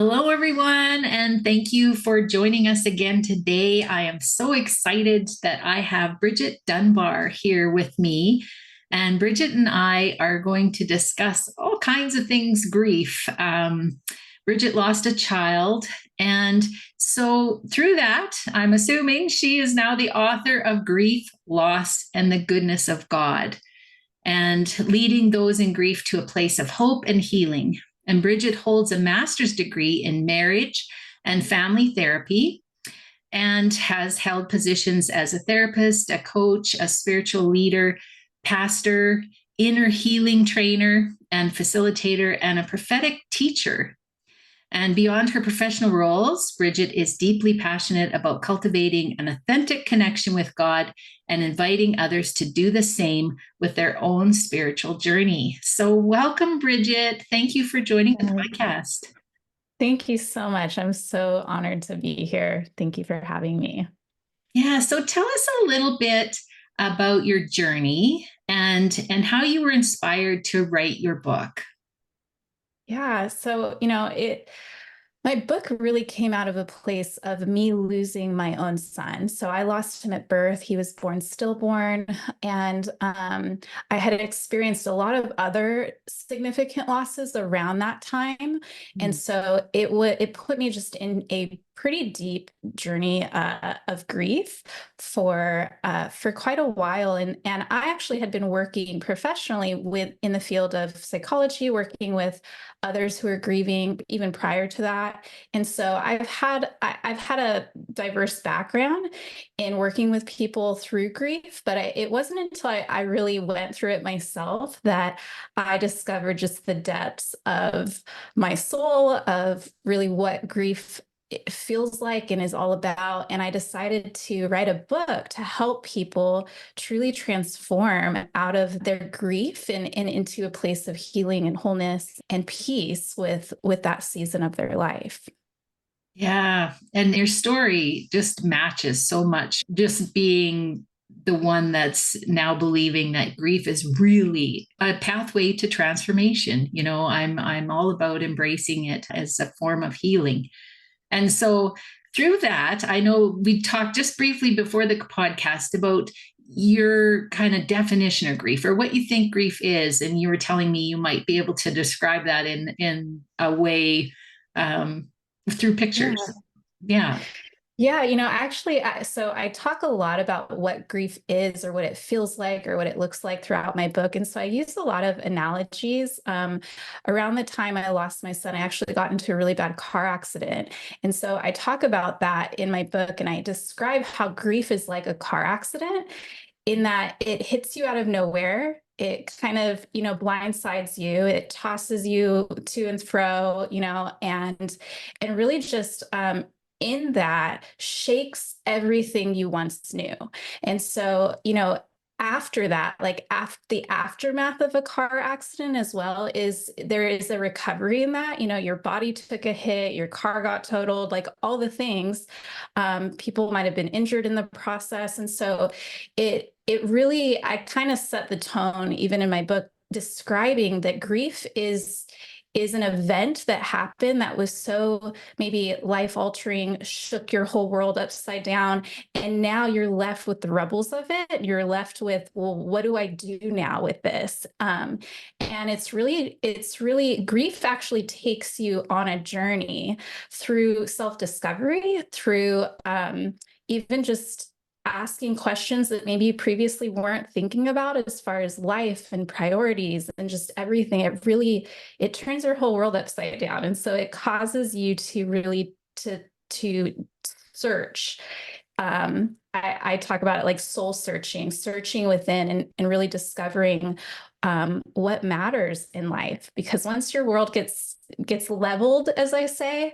Hello, everyone, and thank you for joining us again today. I am so excited that I have Bridgett Dunbar here with me. And Bridgett and I are going to discuss all kinds of things grief. Bridgett lost a child. And so, through that, I'm assuming she is now the author of Grief, Loss, and the Goodness of God, and leading those in grief to a place of hope and healing. And Bridgett holds a master's degree in marriage and family therapy and has held positions as a therapist, a coach, a spiritual leader, pastor, inner healing trainer, and facilitator, and a prophetic teacher. And beyond her professional roles, Bridgett is deeply passionate about cultivating an authentic connection with God and inviting others to do the same with their own spiritual journey. So, welcome, Bridgett. Thank you for joining the podcast. Thank you so much. I'm so honored to be here. Thank you for having me. Yeah, so tell us a little bit about your journey and how you were inspired to write your book. Yeah, my book really came out of a place of me losing my own son. So I lost him at birth. He was born stillborn, and I had experienced a lot of other significant losses around that time, and so it put me just in a pretty deep journey of grief for quite a while. And I actually had been working professionally in the field of psychology, working with others who are grieving even prior to that. And so I've had a diverse background in working with people through grief, but it wasn't until I really went through it myself that I discovered just the depths of my soul, of really what grief it feels like and is all about. And I decided to write a book to help people truly transform out of their grief and into a place of healing and wholeness and peace with that season of their life. Yeah. And your story just matches so much, just being the one that's now believing that grief is really a pathway to transformation. I'm all about embracing it as a form of healing. And so through that, I know we talked just briefly before the podcast about your kind of definition of grief or what you think grief is. And you were telling me you might be able to describe that in a way um, through Yeah. pictures. Yeah. Yeah, actually, so I talk a lot about what grief is or what it feels like or what it looks like throughout my book. And so I use a lot of analogies. Around the time I lost my son, I actually got into a really bad car accident. And so I talk about that in my book and I describe how grief is like a car accident in that it hits you out of nowhere. It kind of, blindsides you. It tosses you to and fro, and really just in that shakes everything you once knew. And so, after that, like after the aftermath of a car accident as well, is there is a recovery in that. Your body took a hit, your car got totaled, like all the things. People might have been injured in the process. And so it really, I kind of set the tone even in my book describing that grief is an event that happened that was so maybe life altering, shook your whole world upside down. And now you're left with the rubbles of it. You're left with, well, what do I do now with this? And it's really grief actually takes you on a journey through self discovery, through even just asking questions that maybe you previously weren't thinking about as far as life and priorities and just everything. It turns your whole world upside down. And so it causes you to really to search. I talk about it like soul searching within and really discovering what matters in life. Because once your world gets leveled, as I say,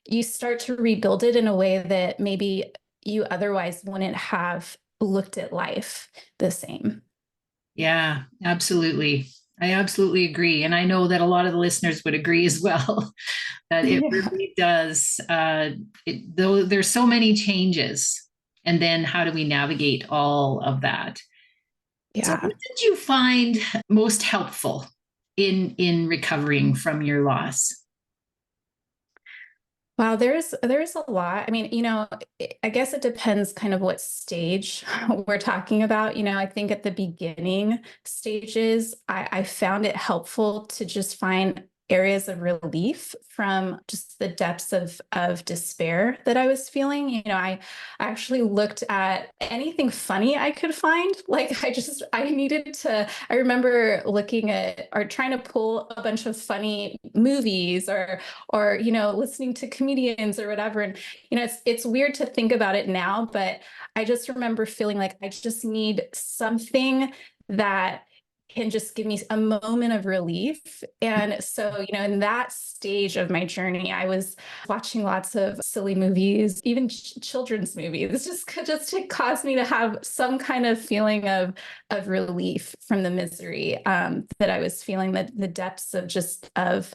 you start to rebuild it in a way that maybe you otherwise wouldn't have looked at life the same. Yeah, absolutely. I absolutely agree. And I know that a lot of the listeners would agree as well, that it Yeah. really does. Though there's so many changes. And then how do we navigate all of that? So Yeah. what did you find most helpful in recovering from your loss? Wow, there's a lot. I mean, I guess it depends kind of what stage we're talking about. I think at the beginning stages, I found it helpful to just find areas of relief from just the depths of despair that I was feeling. I actually looked at anything funny I could find. Like I needed to, I remember looking at or trying to pull a bunch of funny movies or listening to comedians or whatever. And it's weird to think about it now, but I just remember feeling like I just need something that can just give me a moment of relief. And so, in that stage of my journey, I was watching lots of silly movies, even children's movies, just to cause me to have some kind of feeling of relief from the misery that I was feeling, the depths of just of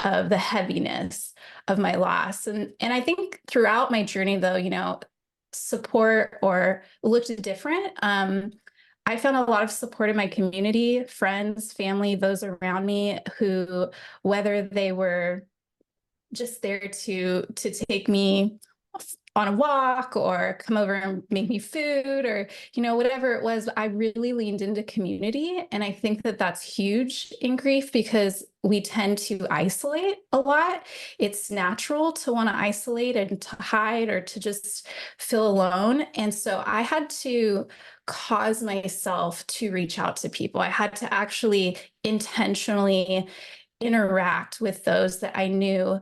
the heaviness of my loss. And I think throughout my journey, though, support or looked different. I found a lot of support in my community, friends, family, those around me who, whether they were just there to take me on a walk or come over and make me food or whatever it was, I really leaned into community. And I think that that's huge in grief because we tend to isolate a lot. It's natural to want to isolate and to hide or to just feel alone. And so I had to cause myself to reach out to people. I had to actually intentionally interact with those that I knew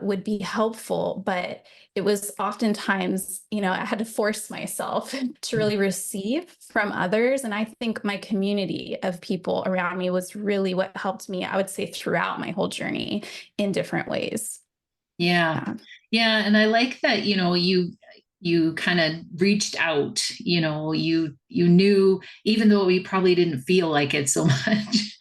would be helpful. But it was oftentimes, I had to force myself to really receive from others. And I think my community of people around me was really what helped me, I would say, throughout my whole journey in different ways. Yeah. Yeah. Yeah. And I like that, you kind of reached out, you knew, even though you probably didn't feel like it so much,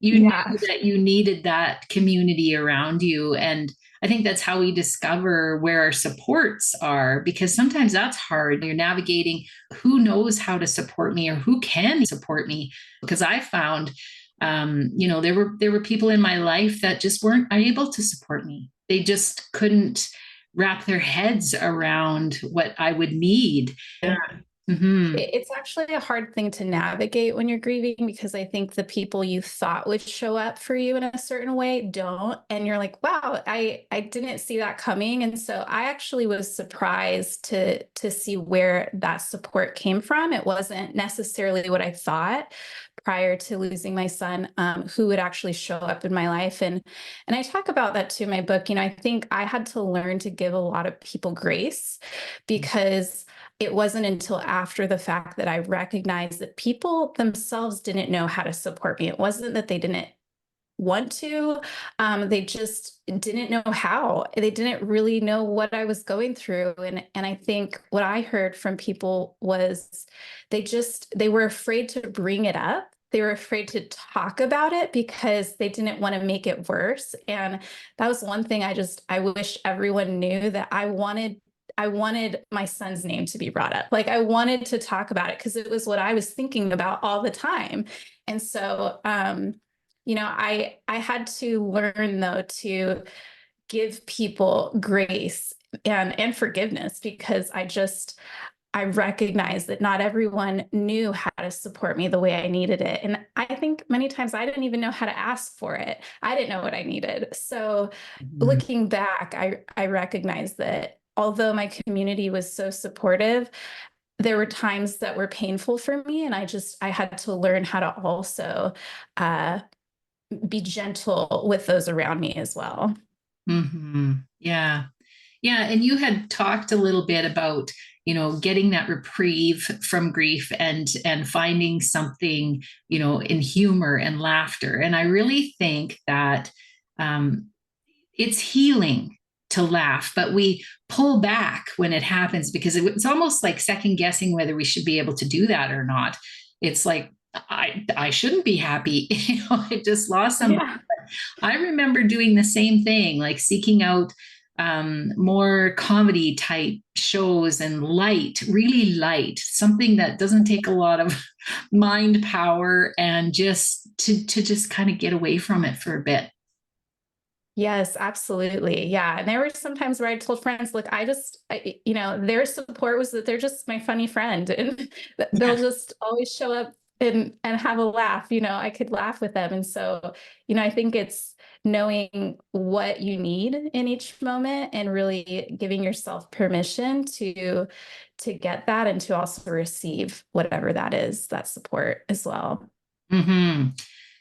you Yeah. knew that you needed that community around you. And I think that's how we discover where our supports are, because sometimes that's hard. You're navigating who knows how to support me or who can support me. Because I found, there were people in my life that just weren't able to support me. They just couldn't wrap their heads around what I would need. Yeah. Mm-hmm. It's actually a hard thing to navigate when you're grieving because I think the people you thought would show up for you in a certain way don't. And you're like, wow, I didn't see that coming. And so I actually was surprised to see where that support came from. It wasn't necessarily what I thought prior to losing my son, who would actually show up in my life. And I talk about that too in my book. I think I had to learn to give a lot of people grace because it wasn't until after the fact that I recognized that people themselves didn't know how to support me. It wasn't that they didn't want to, they just didn't know how. They didn't really know what I was going through. And I think what I heard from people was they were afraid to bring it up. They were afraid to talk about it because they didn't want to make it worse. And that was one thing I wish everyone knew that I wanted my son's name to be brought up. Like I wanted to talk about it because it was what I was thinking about all the time. And so, I had to learn though to give people grace and forgiveness because I recognized that not everyone knew how to support me the way I needed it. And I think many times I didn't even know how to ask for it. I didn't know what I needed. So Mm-hmm. looking back, I recognize that although my community was so supportive, there were times that were painful for me. And I had to learn how to also uh, be gentle with those around me as well. Mm-hmm. Yeah. Yeah, and you had talked a little bit about, getting that reprieve from grief and finding something, in humor and laughter. And I really think that um, it's healing to laugh, but we pull back when it happens because it's almost like second guessing whether we should be able to do that or not. It's like I shouldn't be happy. I just lost somebody. Yeah. I remember doing the same thing, like seeking out more comedy type shows and really light, something that doesn't take a lot of mind power and just to just kind of get away from it for a bit. Yes, absolutely. Yeah. And there were some times where I told friends, look, their support was that they're just my funny friend and they'll Yeah. just always show up and have a laugh. I could laugh with them. And so, I think it's knowing what you need in each moment and really giving yourself permission to get that and to also receive whatever that is, that support as well. Hmm.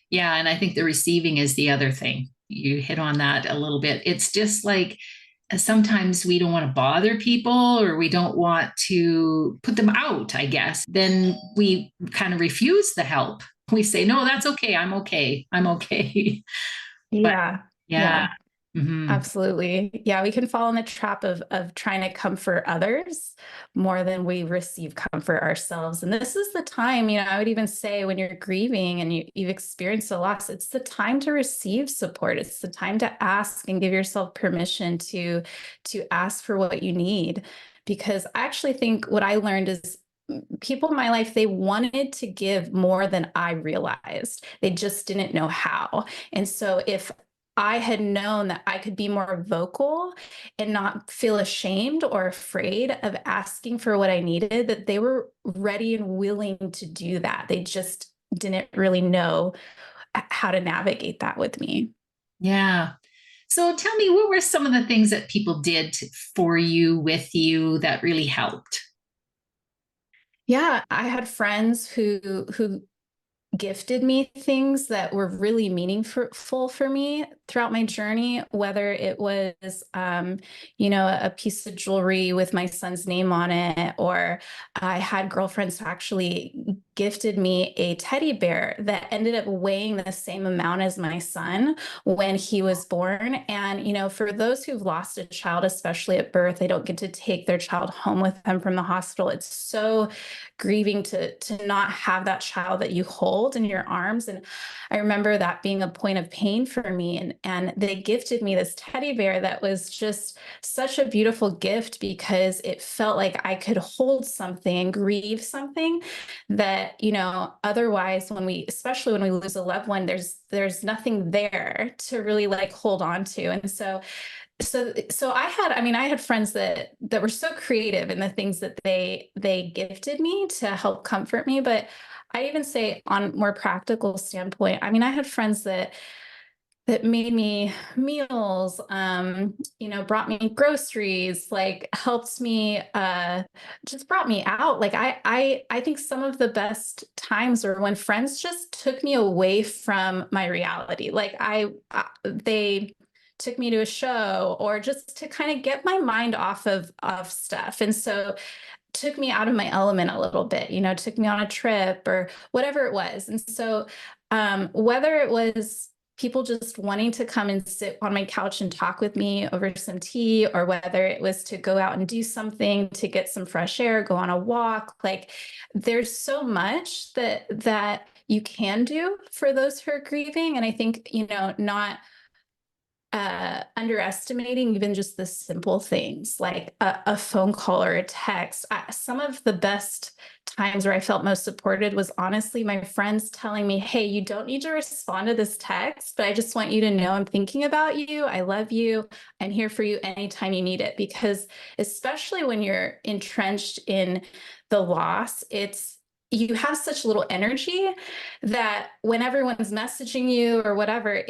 Yeah. And I think the receiving is the other thing. You hit on that a little bit. It's just like sometimes we don't want to bother people or we don't want to put them out, I guess. Then we kind of refuse the help. We say, no, that's okay. I'm okay. I'm okay. But Yeah. yeah. Yeah. Hmm. Absolutely. Yeah, we can fall in the trap of trying to comfort others more than we receive comfort ourselves. And this is the time, I would even say when you're grieving and you've experienced a loss, it's the time to receive support. It's the time to ask and give yourself permission to ask for what you need. Because I actually think what I learned is people in my life, they wanted to give more than I realized. They just didn't know how. And so if I had known that I could be more vocal and not feel ashamed or afraid of asking for what I needed, that they were ready and willing to do that. They just didn't really know how to navigate that with me. Yeah. So tell me, what were some of the things that people did for you, with you, that really helped? Yeah, I had friends who gifted me things that were really meaningful for me throughout my journey, whether it was, a piece of jewelry with my son's name on it, or I had girlfriends who actually gifted me a teddy bear that ended up weighing the same amount as my son when he was born. And, for those who've lost a child, especially at birth, they don't get to take their child home with them from the hospital. It's so grieving to not have that child that you hold in your arms. And I remember that being a point of pain for me. And they gifted me this teddy bear that was just such a beautiful gift because it felt like I could hold something and grieve something that, otherwise especially when we lose a loved one, there's nothing there to really like hold on to. And so I had friends that were so creative in the things that they gifted me to help comfort me. But I even say on more practical standpoint, I had friends that made me meals, brought me groceries, like helped me, just brought me out. Like I think some of the best times were when friends just took me away from my reality. Like they took me to a show or just to kind of get my mind off of stuff. And so took me out of my element a little bit, took me on a trip or whatever it was. And so whether it was people just wanting to come and sit on my couch and talk with me over some tea, or whether it was to go out and do something to get some fresh air, go on a walk, like there's so much that you can do for those who are grieving. And I think, not underestimating even just the simple things like a phone call or a text. Some of the best times where I felt most supported was honestly my friends telling me, hey, you don't need to respond to this text, but I just want you to know I'm thinking about you. I love you. I'm here for you anytime you need it. Because especially when you're entrenched in the loss, you have such little energy that when everyone's messaging you or whatever,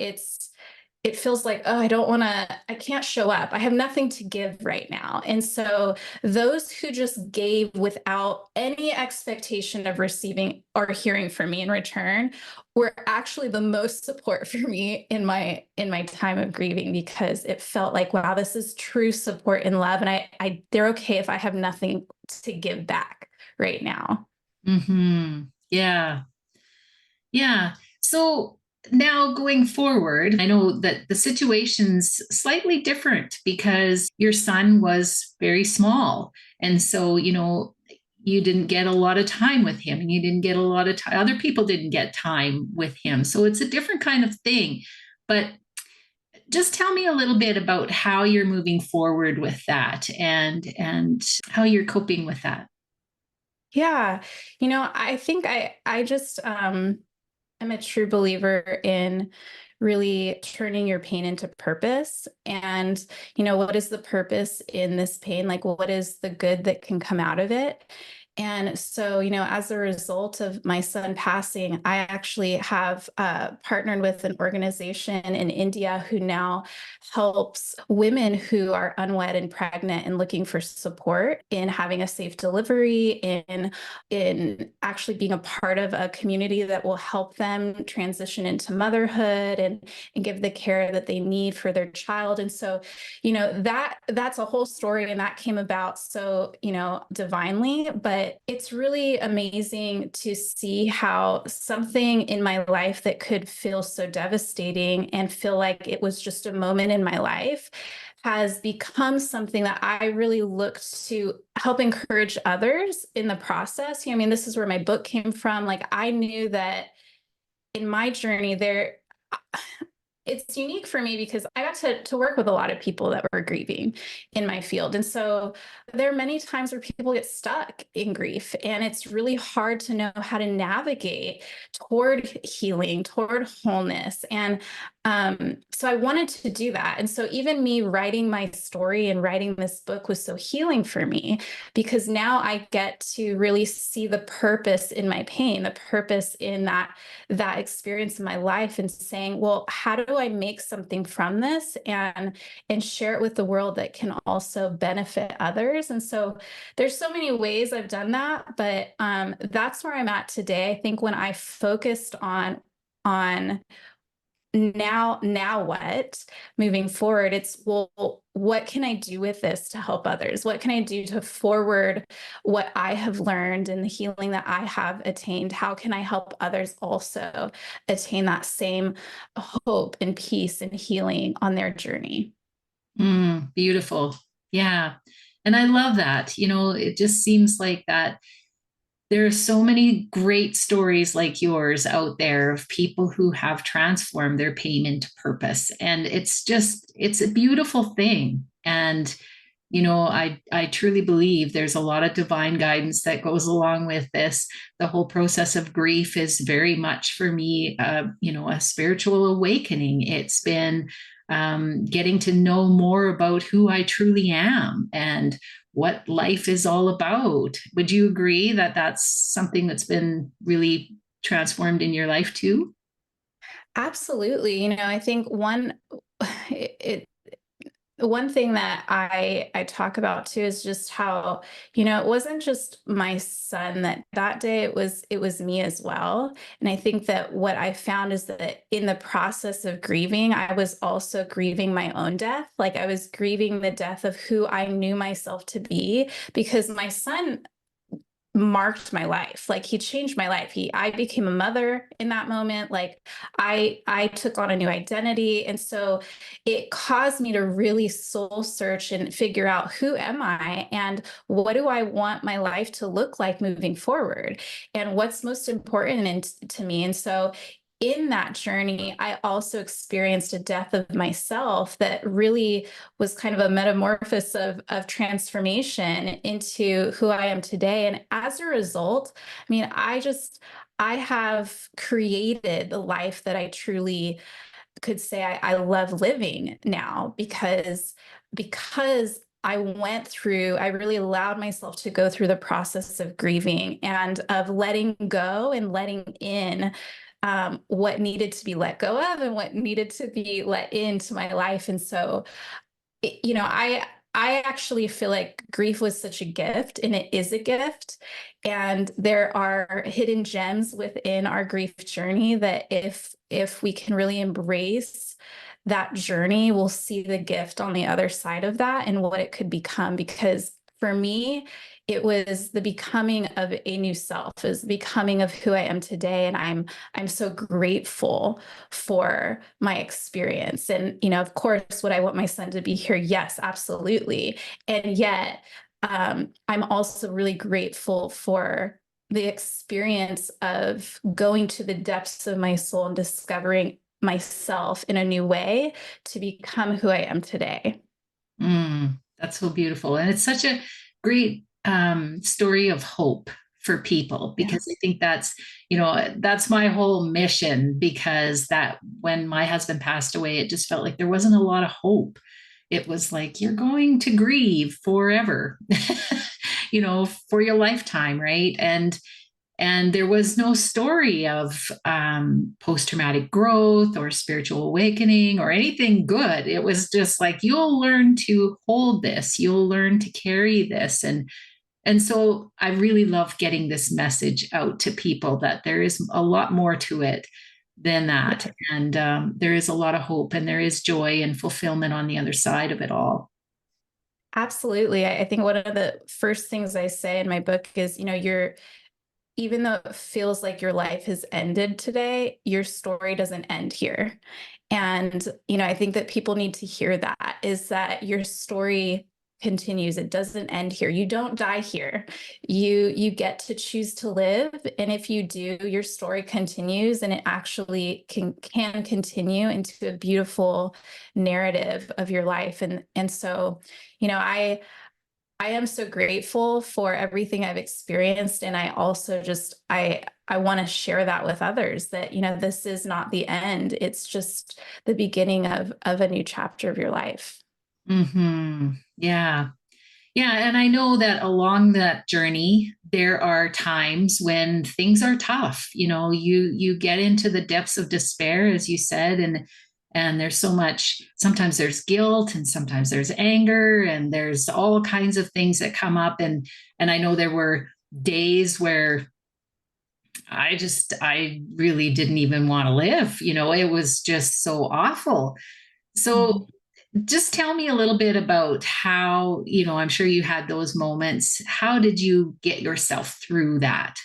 it feels like, oh, I can't show up. I have nothing to give right now. And so those who just gave without any expectation of receiving or hearing from me in return were actually the most support for me in my time of grieving, because it felt like, wow, this is true support and love. And they're okay if I have nothing to give back right now. Hmm. Yeah. Yeah. So now going forward, I know that the situation's slightly different because your son was very small. And so, you didn't get a lot of time with him and you didn't get a lot of time. Other people didn't get time with him. So it's a different kind of thing. But just tell me a little bit about how you're moving forward with that and how you're coping with that. Yeah. I think I just am a true believer in really turning your pain into purpose. And, what is the purpose in this pain? Like, what is the good that can come out of it? And so, as a result of my son passing, I actually have partnered with an organization in India who now helps women who are unwed and pregnant and looking for support in having a safe delivery, in actually being a part of a community that will help them transition into motherhood and give the care that they need for their child. And so, that's a whole story, and that came about so, divinely. But it's really amazing to see how something in my life that could feel so devastating and feel like it was just a moment in my life has become something that I really looked to help encourage others in the process. This is where my book came from. Like, I knew that in my journey there, it's unique for me because I got to work with a lot of people that were grieving in my field. And so there are many times where people get stuck in grief, and it's really hard to know how to navigate toward healing, toward wholeness. And so I wanted to do that. And so even me writing my story and writing this book was so healing for me, because now I get to really see the purpose in my pain, the purpose in that experience in my life, and saying, well, how do I make something from this and share it with the world that can also benefit others? And so there's so many ways I've done that, but that's where I'm at today. I think when I focused on now what moving forward, it's, well, what can I do with this to help others? What can I do to forward what I have learned and the healing that I have attained? How can I help others also attain that same hope and peace and healing on their journey? Beautiful. Yeah. And I love that. It just seems like that there are so many great stories like yours out there of people who have transformed their pain into purpose. And it's a beautiful thing. And, I truly believe there's a lot of divine guidance that goes along with this. The whole process of grief is very much for me, a spiritual awakening. It's been getting to know more about who I truly am and what life is all about. Would you agree that that's something that's been really transformed in your life too? Absolutely. I think it, one thing that I talk about too is just how, it wasn't just my son that day, it was me as well. And I think that what I found is that in the process of grieving, I was also grieving my own death. Like, I was grieving the death of who I knew myself to be, because my son marked my life. Like, he changed my life. I became a mother in that moment. Like, I took on a new identity. And so it caused me to really soul search and figure out, who am I and what do I want my life to look like moving forward, and what's most important to me. And so in that journey, I also experienced a death of myself that really was kind of a metamorphosis of transformation into who I am today. And as a result, I have created the life that I truly could say I love living now, because I really allowed myself to go through the process of grieving and of letting go and letting in what needed to be let go of and what needed to be let into my life. And so, I actually feel like grief was such a gift, and it is a gift. And there are hidden gems within our grief journey that if we can really embrace that journey, we'll see the gift on the other side of that and what it could become. Because for me, it was the becoming of a new self, is the becoming of who I am today. And I'm so grateful for my experience. And, of course, would I want my son to be here? Yes, absolutely. And yet, I'm also really grateful for the experience of going to the depths of my soul and discovering myself in a new way to become who I am today. That's so beautiful. And it's such a great story of hope for people, Yeah. because I think that's, that's my whole mission, because that when my husband passed away, it just felt like there wasn't a lot of hope. It was like, you're going to grieve forever, for your lifetime, right? And there was no story of post-traumatic growth or spiritual awakening or anything good. It was just like, you'll learn to hold this, you'll learn to carry this. And so I really love getting this message out to people, that there is a lot more to it than that. Yeah. And there is a lot of hope, and there is joy and fulfillment on the other side of it all. Absolutely. I think one of the first things I say in my book is, even though it feels like your life has ended today, your story doesn't end here. And, I think that people need to hear that, is that your story continues. It doesn't end here. You don't die here. You get to choose to live. And if you do, your story continues, and it actually can continue into a beautiful narrative of your life. And so, I am so grateful for everything I've experienced. And I also I want to share that with others, that, this is not the end. It's just the beginning of a new chapter of your life. Yeah. Yeah, and I know that along that journey, there are times when things are tough. You get into the depths of despair, as you said, and there's so much. Sometimes there's guilt, and sometimes there's anger, and there's all kinds of things that come up. And I know there were days where I really didn't even want to live. It was just so awful. So Mhm. just tell me a little bit about how, I'm sure you had those moments. How did you get yourself through that?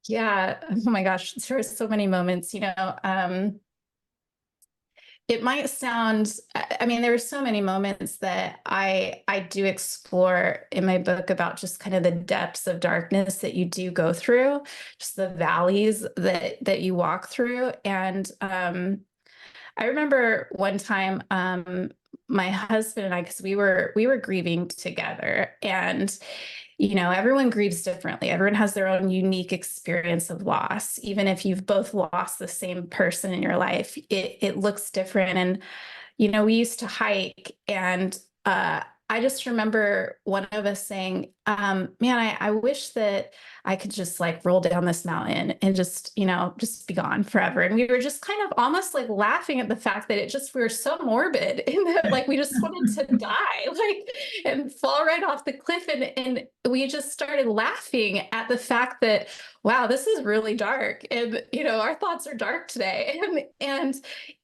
Yeah. Oh my gosh. There are so many moments, it might sound, I mean, there are so many moments that I do explore in my book, about just kind of the depths of darkness that you do go through, just the valleys that you walk through. And I remember one time, my husband and I, because we were grieving together, and everyone grieves differently. Everyone has their own unique experience of loss. Even if you've both lost the same person in your life, it looks different. And we used to hike, and I just remember one of us saying, man, I wish that I could just like roll down this mountain and just be gone forever. And we were just kind of almost like laughing at the fact that we were so morbid in that, like, we just wanted to die, like, and fall right off the cliff. And we just started laughing at the fact that, wow, this is really dark. And, our thoughts are dark today. And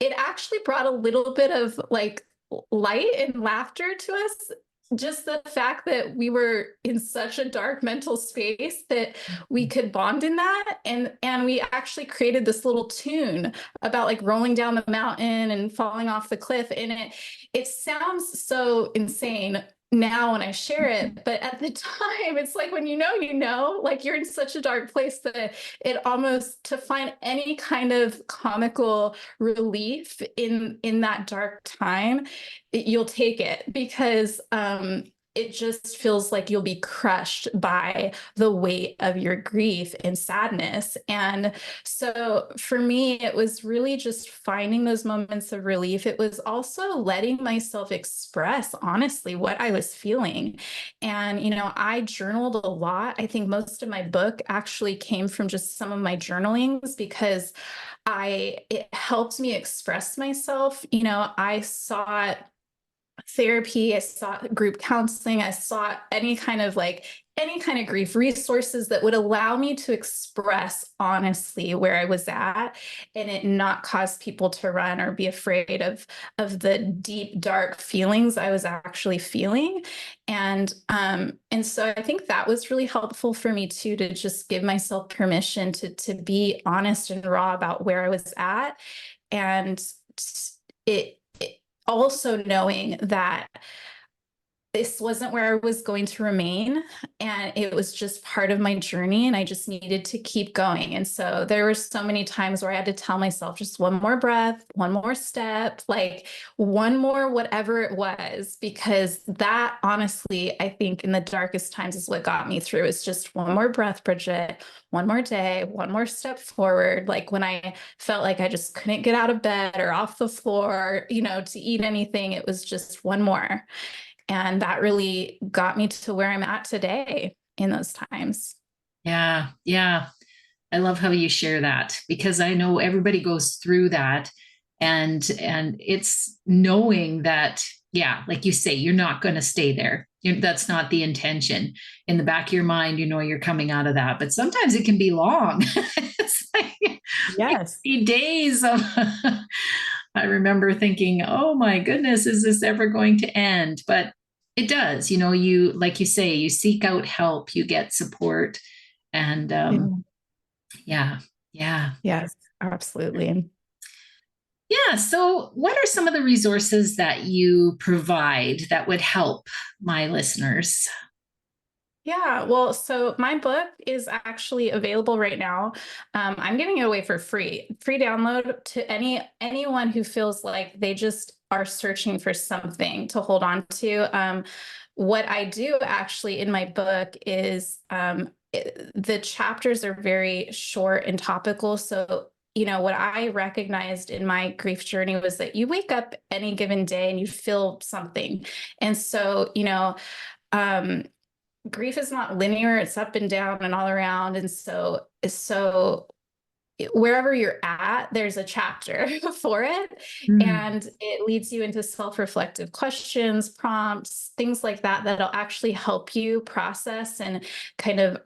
it actually brought a little bit of like light and laughter to us. Just the fact that we were in such a dark mental space, that we could bond in that. And we actually created this little tune about like rolling down the mountain and falling off the cliff. And it sounds so insane now when I share it, but at the time, it's like, when like, you're in such a dark place that it almost, to find any kind of comical relief in that dark time, you'll take it, because it just feels like you'll be crushed by the weight of your grief and sadness. And so for me, it was really just finding those moments of relief. It was also letting myself express honestly what I was feeling. And, I journaled a lot. I think most of my book actually came from just some of my journalings, because it helped me express myself. I sought therapy, I sought group counseling, I sought any kind of grief resources that would allow me to express honestly where I was at, and it not cause people to run or be afraid of the deep dark feelings I was actually feeling. And so I think that was really helpful for me too, to just give myself permission to be honest and raw about where I was at. And it also knowing that this wasn't where I was going to remain. And it was just part of my journey. And I just needed to keep going. And so there were so many times where I had to tell myself just one more breath, one more step, like one more, whatever it was, because that honestly, I think in the darkest times is what got me through. It's just one more breath, Bridgett, one more day, one more step forward. Like when I felt like I just couldn't get out of bed or off the floor, to eat anything, it was just one more. And that really got me to where I'm at today in those times. Yeah. Yeah. I love how you share that because I know everybody goes through that, and it's knowing that, yeah, like you say, you're not going to stay there. That's not the intention. In the back of your mind, you're coming out of that, but sometimes it can be long. It's like Yes. days of I remember thinking, oh my goodness, is this ever going to end? But it does. You, like you say, you seek out help, you get support, and Yeah. yeah, yeah. Yes, absolutely. Yeah. So, what are some of the resources that you provide that would help my listeners? Yeah, well, so my book is actually available right now. I'm giving it away for free download to anyone who feels like they just are searching for something to hold on to. What I do actually in my book is the chapters are very short and topical. So, what I recognized in my grief journey was that you wake up any given day and you feel something. And so, um, grief is not linear, it's up and down and all around. And so wherever you're at, there's a chapter for it. Mm, And it leads you into self-reflective questions, prompts, things like that, that'll actually help you process and kind of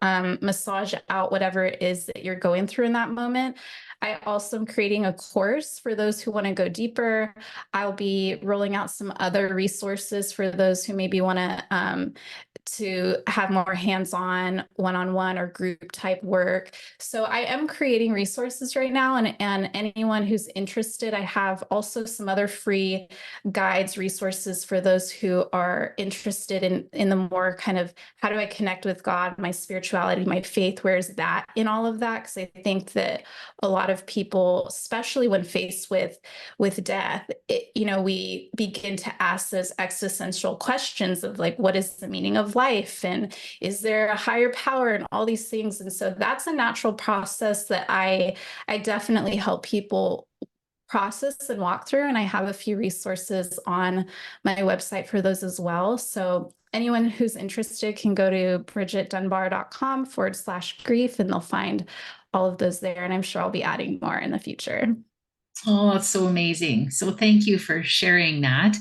massage out whatever it is that you're going through in that moment. I also am creating a course for those who want to go deeper. I'll be rolling out some other resources for those who maybe want to have more hands-on, one-on-one or group type work. So I am creating resources right now, and anyone who's interested, I have also some other free guides, resources for those who are interested in the more kind of how do I connect with God, my spirituality, my faith, where's that in all of that? Because I think that a lot of people, especially when faced with death, we begin to ask those existential questions of like, what is the meaning of life? And is there a higher power and all these things? And so that's a natural process that I definitely help people process and walk through. And I have a few resources on my website for those as well. So anyone who's interested can go to bridgettdunbar.com/grief and they'll find all of those there. And I'm sure I'll be adding more in the future. oh, that's so amazing. So, thank you for sharing that.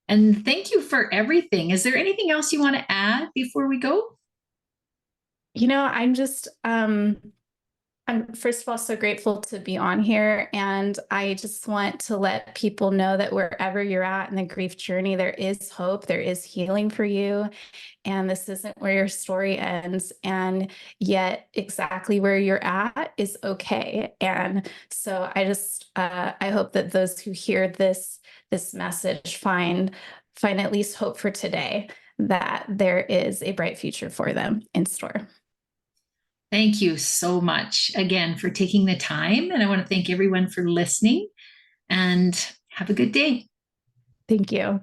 And thank you for everything. Is there anything else you want to add before we go? I'm just I'm first of all so grateful to be on here. And I just want to let people know that wherever you're at in the grief journey, there is hope, there is healing for you. And this isn't where your story ends. And yet, exactly where you're at is okay. And so I hope that those who hear this message find at least hope for today, that there is a bright future for them in store. Thank you so much again for taking the time. And I want to thank everyone for listening and have a good day. Thank you.